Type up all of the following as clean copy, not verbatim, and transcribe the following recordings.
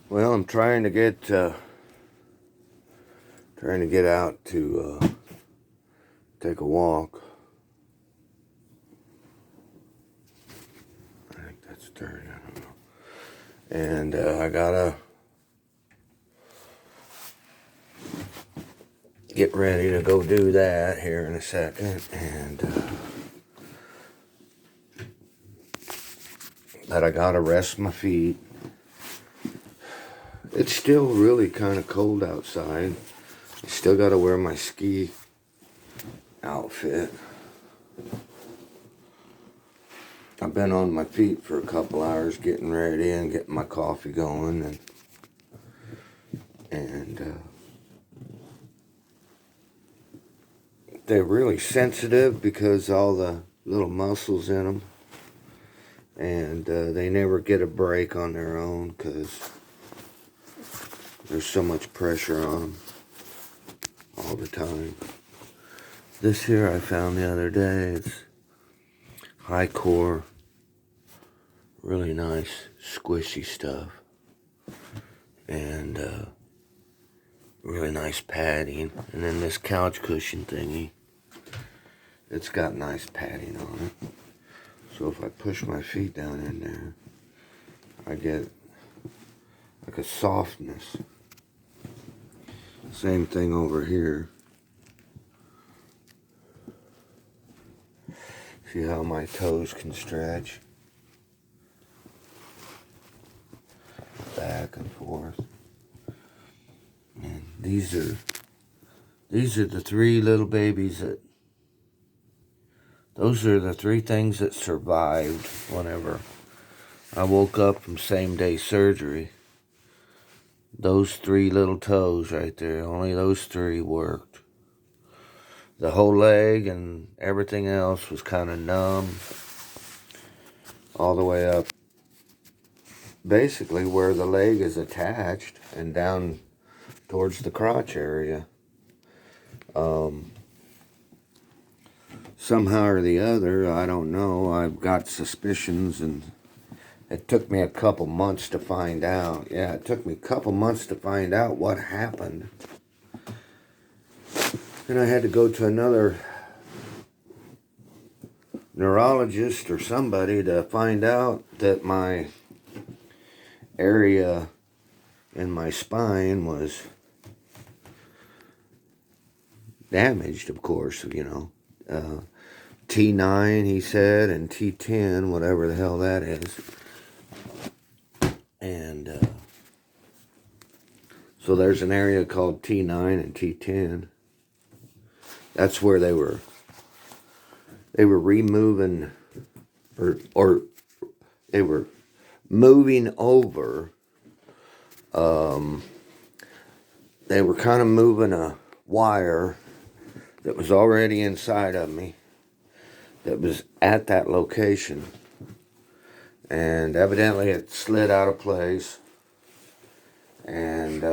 Well, I'm trying to get out to take a walk. I think that's dirty. I don't know. And I gotta get ready to go do that here in a second. And but I gotta rest my feet. It's still really kind of cold outside. I still gotta wear my ski outfit. I've been on my feet for a couple hours getting ready and getting my coffee going, and they're really sensitive because all the little muscles in them, and they never get a break on their own because there's so much pressure on them all the time. This here I found the other day. It's high core, really nice squishy stuff, and really nice padding. And then this couch cushion thingy, it's got nice padding on it. So if I push my feet down in there, I get like a softness. Same thing over here. See how my toes can stretch back and forth. And these are the three little babies those are the three things that survived whenever I woke up from same day surgery. Those three little toes right there, only those three worked. The whole leg and everything else was kind of numb all the way up, basically where the leg is attached and down towards the crotch area. Somehow or the other, I don't know, I've got suspicions, and it took me a couple months to find out. Yeah, it took me a couple months to find out what happened. And I had to go to another neurologist or somebody to find out that my area in my spine was damaged, of course, T9, he said, and T10, whatever the hell that is. And so there's an area called T9 and T10. That's where they were removing, or they were moving over. They were kind of moving a wire that was already inside of me, that was at that location, and evidently it slid out of place, and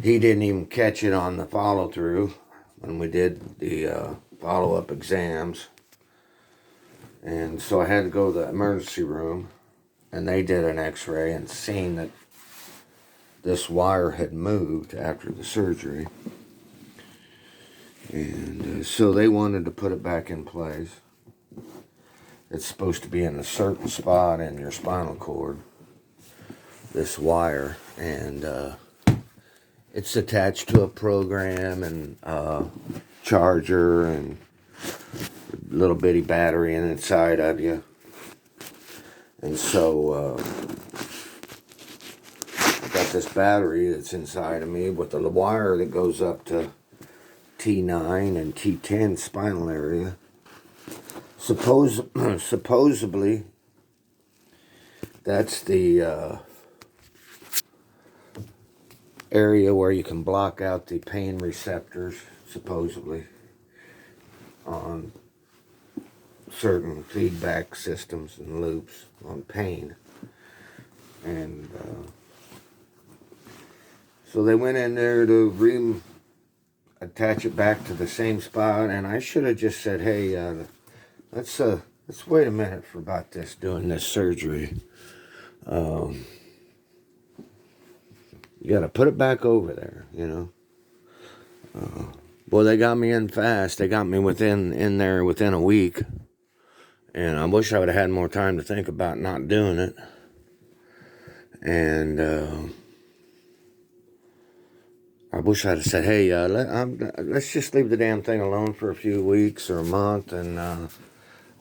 he didn't even catch it on the follow-through when we did the follow-up exams. And so I had to go to the emergency room, and they did an x-ray and seen that this wire had moved after the surgery. And so they wanted to put it back in place. It's supposed to be in a certain spot in your spinal cord, this wire, and it's attached to a program and charger and a little bitty battery inside of you. And so I got this battery that's inside of me with the wire that goes up to T9 and T10 spinal area. Supposedly, that's the area where you can block out the pain receptors, supposedly, on certain feedback systems and loops on pain. And so they went in there to attach it back to the same spot, and I should have just said, hey, let's wait a minute for about this, doing this surgery. You gotta put it back over there, you know. Boy, they got me in fast. They got me in there within a week. And I wish I would have had more time to think about not doing it. And I wish I'd have said, hey, let's just leave the damn thing alone for a few weeks or a month. And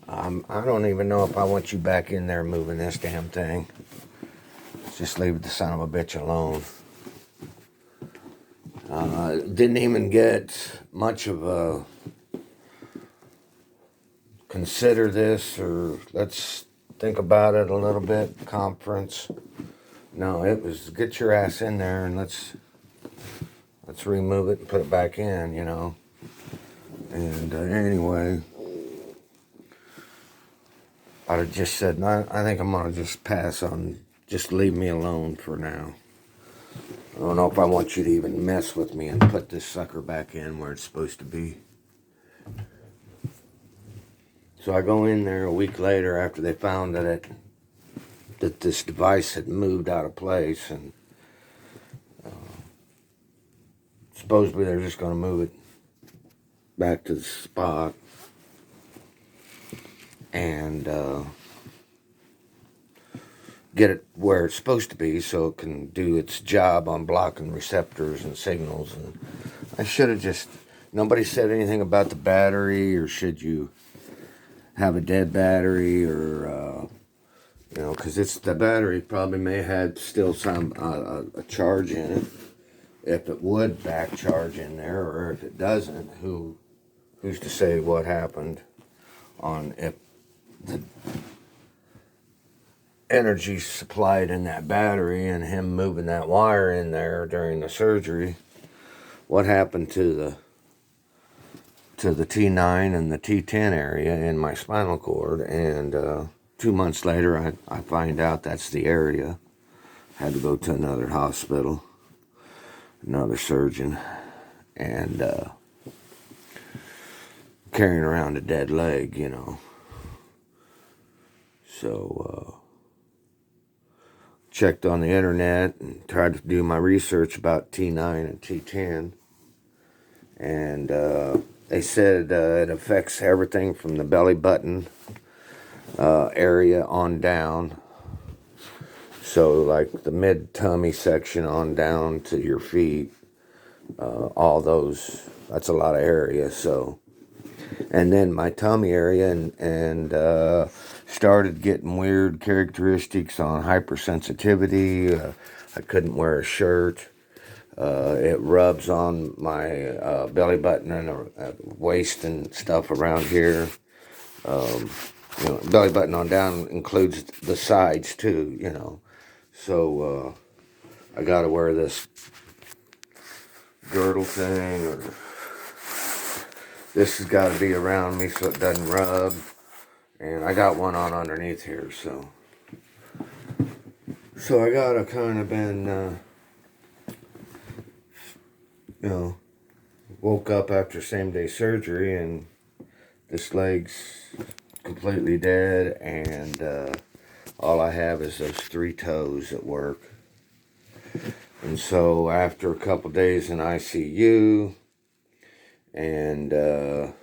I don't even know if I want you back in there moving this damn thing. Let's just leave the son of a bitch alone. Didn't even get much of a consider this or let's think about it a little bit conference. No, it was get your ass in there and let's remove it and put it back in, you know. And anyway, I'd have just said, I think I'm gonna just pass on, just leave me alone for now. I don't know if I want you to even mess with me and put this sucker back in where it's supposed to be. So I go in there a week later after they found that this device had moved out of place, and supposedly they're just going to move it back to the spot and get it where it's supposed to be so it can do its job on blocking receptors and signals. And I should have just, nobody said anything about the battery or should you have a dead battery or, you know, because it's the battery probably may have had still some a charge in it. If it would back charge in there, or if it doesn't, who's to say what happened on if the energy supplied in that battery and him moving that wire in there during the surgery, what happened to the T9 and the T10 area in my spinal cord. And 2 months later I find out that's the area. Had to go to another hospital, another surgeon, and carrying around a dead leg, you know. So checked on the internet and tried to do my research about T9 and T10, and they said it affects everything from the belly button area on down. So like the mid-tummy section on down to your feet, all those, that's a lot of area. So, and then my tummy area and started getting weird characteristics on hypersensitivity. I couldn't wear a shirt. It rubs on my belly button and waist and stuff around here. You know, belly button on down includes the sides too, you know. So I got to wear this girdle thing, or this has got to be around me so it doesn't rub. And I got one on underneath here, so I got to kind of been, you know, woke up after same-day surgery and this leg's completely dead, and all I have is those 3 toes at work. And so after a couple days in ICU and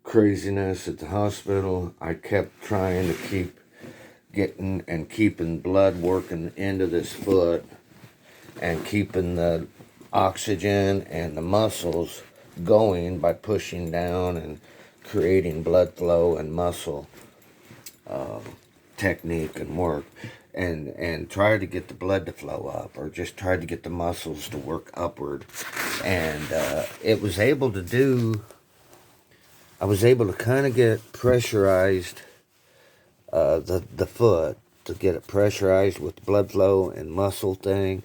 craziness at the hospital, I kept trying to keep keeping blood working into this foot and keeping the oxygen and the muscles going by pushing down and creating blood flow and muscle technique and work, and try to get the blood to flow up, or just try to get the muscles to work upward. And it was able to do, I was able to kind of get pressurized the foot, to get it pressurized with blood flow and muscle thing,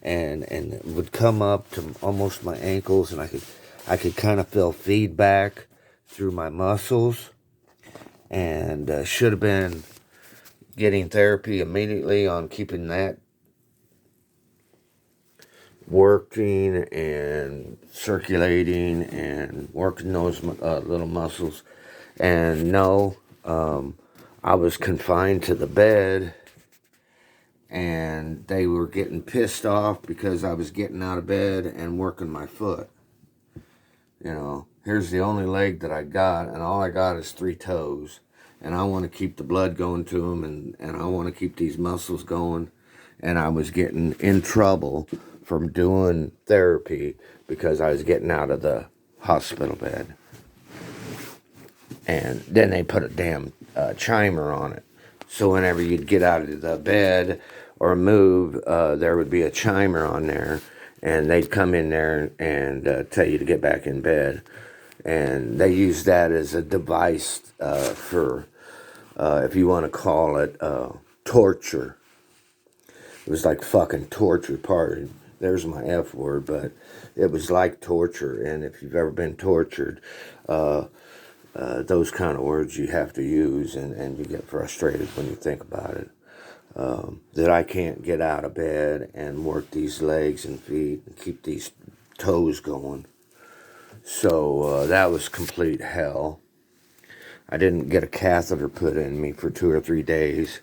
and it would come up to almost my ankles, and I could kind of feel feedback through my muscles, and should have been getting therapy immediately on keeping that working and circulating and working those little muscles. And no, I was confined to the bed, and they were getting pissed off because I was getting out of bed and working my foot. You know, here's the only leg that I got, and all I got is 3 toes. And I want to keep the blood going to them, and I want to keep these muscles going. And I was getting in trouble from doing therapy because I was getting out of the hospital bed. And then they put a damn chimer on it. So whenever you'd get out of the bed or move, there would be a chimer on there. And they'd come in there and tell you to get back in bed. And they use that as a device for, if you want to call it, torture. It was like fucking torture. Pardon, there's my F word, but it was like torture. And if you've ever been tortured, those kind of words you have to use, and you get frustrated when you think about it. That I can't get out of bed and work these legs and feet and keep these toes going. So that was complete hell. I didn't get a catheter put in me for 2 or 3 days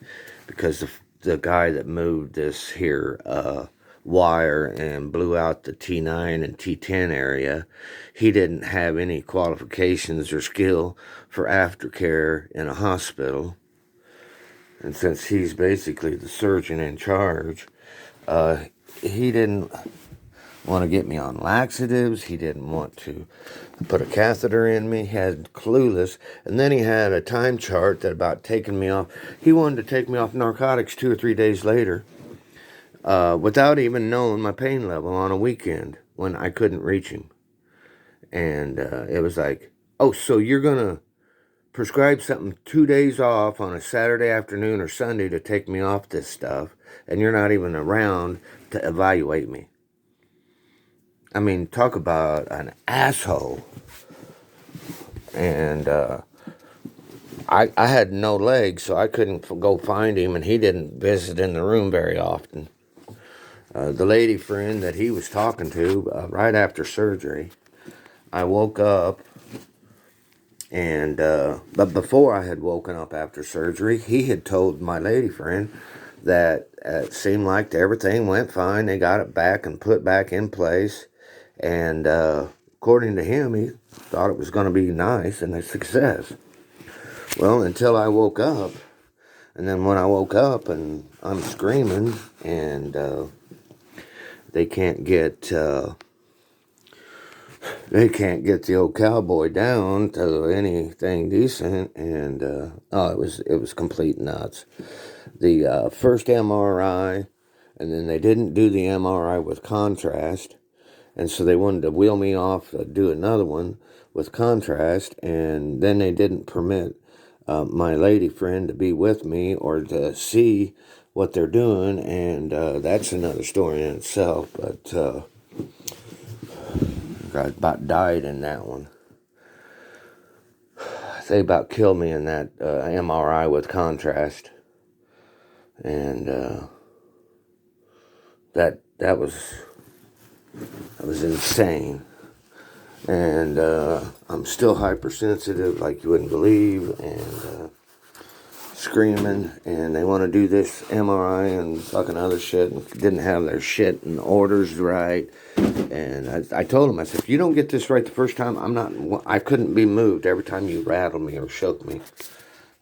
because the guy that moved this here wire and blew out the T9 and T10 area, he didn't have any qualifications or skill for aftercare in a hospital. And since he's basically the surgeon in charge, he didn't want to get me on laxatives. He didn't want to put a catheter in me. He had clueless. And then he had a time chart that about taking me off. He wanted to take me off narcotics 2 or 3 days later without even knowing my pain level on a weekend when I couldn't reach him. And it was like, oh, so you're going to prescribe something 2 days off on a Saturday afternoon or Sunday to take me off this stuff, and you're not even around to evaluate me. I mean, talk about an asshole. And I had no legs, so I couldn't go find him, and he didn't visit in the room very often. The lady friend that he was talking to right after surgery, I woke up, and but before I had woken up after surgery, he had told my lady friend that it seemed like everything went fine. They got it back and put back in place, and according to him, he thought it was going to be nice and a success. Well, until I woke up, and then when I woke up and I'm screaming, and they can't get the old cowboy down to anything decent, and it was complete nuts. The first MRI, and then they didn't do the MRI with contrast, and so they wanted to wheel me off, do another one with contrast, and then they didn't permit my lady friend to be with me or to see what they're doing, and that's another story in itself, but I about died in that one. They about killed me in that MRI with contrast, and that was insane. And I'm still hypersensitive like you wouldn't believe, and screaming, and they want to do this MRI and fucking other shit, and didn't have their shit and orders right. And I told him, I said, if you don't get this right the first time, I couldn't be moved. Every time you rattled me or shook me,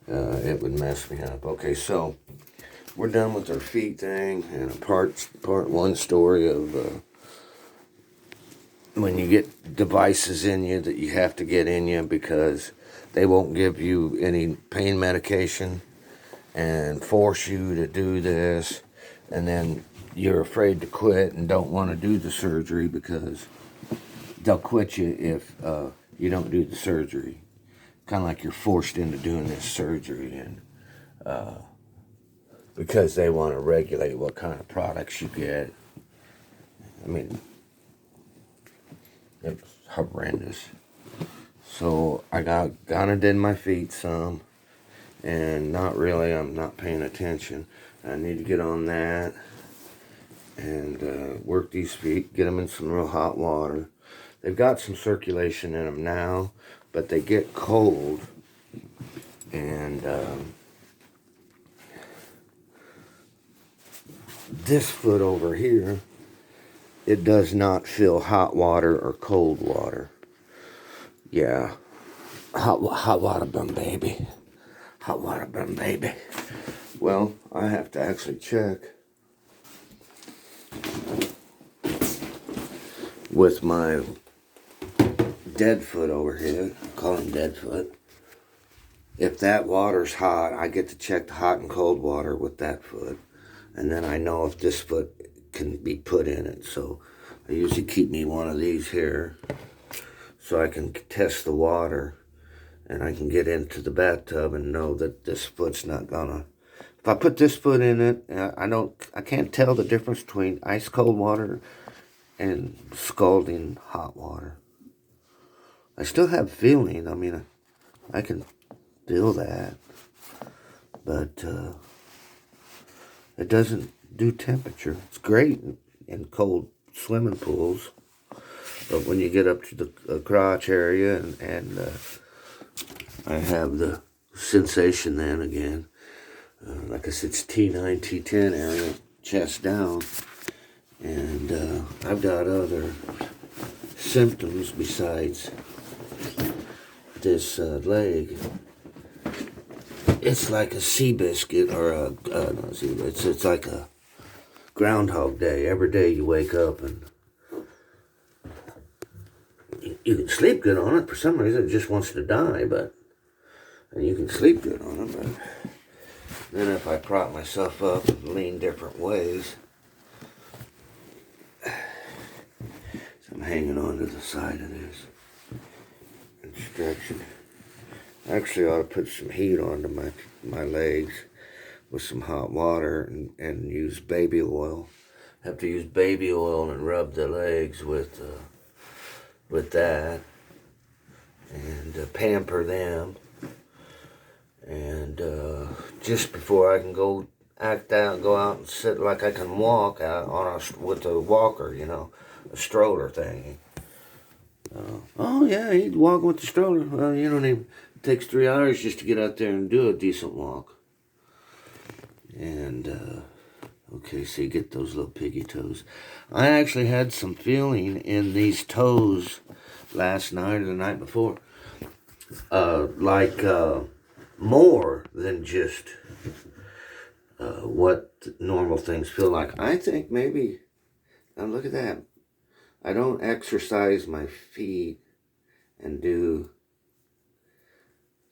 it would mess me up. Okay, so we're done with our feet thing, and a part one story of when you get devices in you that you have to get in you because they won't give you any pain medication and force you to do this, and then you're afraid to quit and don't want to do the surgery because they'll quit you if you don't do the surgery. Kind of like you're forced into doing this surgery, and because they want to regulate what kind of products you get. I mean, it was horrendous. So I kind of did my feet some, and not really, I'm not paying attention. I need to get on that. and work these feet, get them in some real hot water. They've got some circulation in them now, but they get cold, and this foot over here, it does not feel hot water or cold water. Yeah, hot water bun baby. Hot water bun baby. Well, I have to actually check with my dead foot over here. I call him dead foot. If that water's hot, I get to check the hot and cold water with that foot. And then I know if this foot can be put in it. So I usually keep me one of these here so I can test the water, and I can get into the bathtub and know that this foot's not gonna. If I put this foot in it, I can't tell the difference between ice cold water and scalding hot water. I still have feeling. I mean, I can feel that, but it doesn't do temperature. It's great in cold swimming pools, but when you get up to the crotch area, and I have the sensation then again. Like I said, it's t9t10 area, chest down, and I've got other symptoms besides this leg. It's like a sea biscuit, or not sea biscuit. It's like a Groundhog Day. Every day you wake up and you can sleep good on it. For some reason, it just wants to die, and you can sleep good on it. But then if I prop myself up and lean different ways, so I'm hanging on to the side of this and stretching. Actually, I ought to put some heat onto my legs with some hot water and use baby oil. Have to use baby oil and rub the legs with that, and pamper them. And just before I can go out and sit like I can walk out with a walker, a stroller thing. Oh yeah, he'd walk with the stroller. Well, it takes 3 hours just to get out there and do a decent walk. And okay, so you get those little piggy toes. I actually had some feeling in these toes last night or the night before, like more than just what normal things feel like. I think maybe, now look at that. I don't exercise my feet and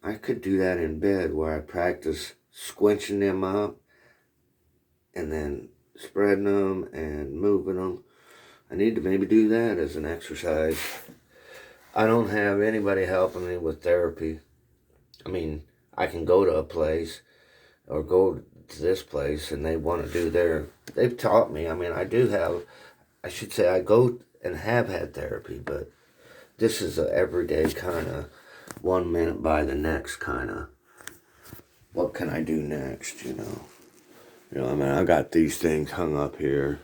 I could do that in bed where I practice squinching them up and then spreading them and moving them. I need to maybe do that as an exercise. I don't have anybody helping me with therapy. I mean, I can go to a place or go to this place and they want to do they've taught me. I mean, I go and have had therapy, but this is a everyday kind of 1 minute by the next kind of, what can I do next, I mean, I got these things hung up here.